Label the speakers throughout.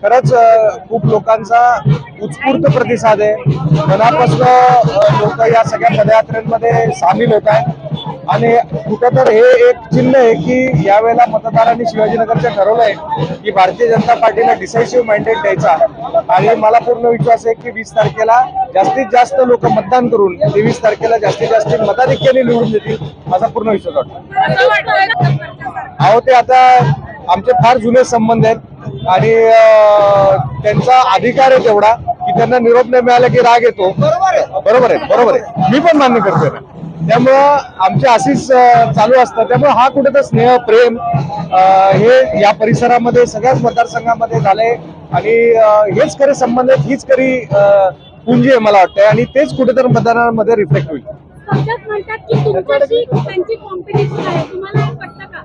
Speaker 1: खरंच खूप लोकांचा उत्स्फूर्त प्रतिसाद आहे। मनापासून लोक या सगळ्या पदयात्रेमध्ये सामील होत आहेत आणि कुठेतर हे एक चिन्ह आहे की यावेळेला मतदारांनी शिवाजीनगरच्या ठरवलंय की भारतीय जनता पार्टीला डिसायसिव्ह मॅन्डेट द्यायचा आणि मला पूर्ण विश्वास आहे की 20 तारखेला जास्तीत जास्त लोक मतदान करून 23 तारखेला जास्तीत जास्त मताधिक्याने निवडून देतील असा पूर्ण विश्वास वाटतो। अहो ते आता आमचे फार जुने संबंध आहेत आणि त्यांचा अधिकार आहे तेवढा की त्यांना निरोप नाही मिळाला की राग येतो। बरोबर आहे मी पण मान्य करतोय। त्यामुळं आमचे अशीच चालू असतं। त्यामुळे हा कुठेतरी स्नेह प्रेम हे या परिसरामध्ये सगळ्याच मतदारसंघामध्ये झाले आणि हेच खरे संबंध आहेत, हीच खरी पुंजी आहे मला वाटतंय आणि तेच कुठेतरी मतदारांमध्ये रिफ्लेक्ट होईल।
Speaker 2: म्हणतात की तुमच्याशी त्यांची कॉम्पिटिशन आहे, तुम्हाला हे पटतं का?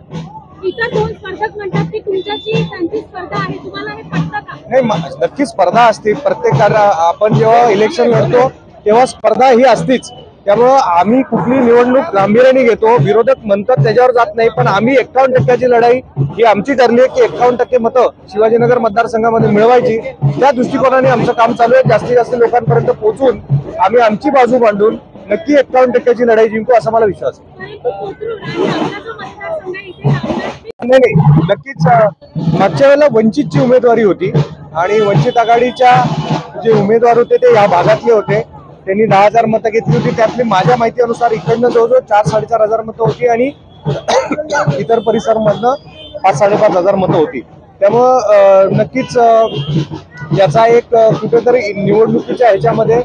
Speaker 2: इतर दोन स्पर्धक म्हणतात की तुमच्याशी त्यांची स्पर्धा आहे, तुम्हाला हे पटतं का?
Speaker 1: नाही, नक्की स्पर्धा असते प्रत्येक आपण जेव्हा इलेक्शन लढतो तेव्हा स्पर्धा ही असतीच। त्यामुळं आम्ही कुठली निवडणूक गांभीर्याने घेतो, विरोधक म्हणतात त्याच्यावर जात नाही, पण आम्ही 51% लढाई ही आमची ठरली आहे की 51% मतं शिवाजीनगर मतदारसंघामध्ये मिळवायची। त्या दृष्टिकोनाने आमचं काम चालू आहे। जास्तीत जास्त लोकांपर्यंत पोहोचून आम्ही आमची बाजू मांडून नक्की 51% लढाई जिंकू असा मला विश्वास आहे। नाही, नक्कीच मागच्या वेळेला वंचितची उमेदवारी होती आणि वंचित आघाडीच्या जे उमेदवार होते ते या भागातले होते। त्यांनी 10,000 मतं घेतली होती। त्यातली माझ्या माहितीनुसार इकडनं जवळजवळ 4-4.5 हजार मतं होती आणि इतर परिसरामधनं 5-5.5 हजार मतं होती। त्यामुळं नक्कीच याचा एक कुठेतरी निवडणुकीच्या ह्याच्यामध्ये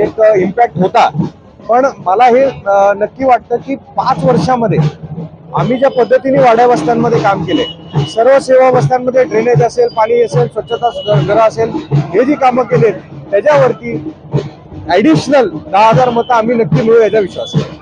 Speaker 1: एक इम्पॅक्ट होता। पण मला हे नक्की वाटतं की 5 वर्षामध्ये आम्ही ज्या पद्धतीने वाड्या वस्त्यांमध्ये काम केले, सर्व सेवा वस्त्यांमध्ये ड्रेनेज असेल, पाणी असेल, स्वच्छता घरं असेल, हे जी कामं केलेत त्याच्यावरती ऍडिशनल 10,000 मतं आम्ही नक्की मिळू याचा विश्वास आहे।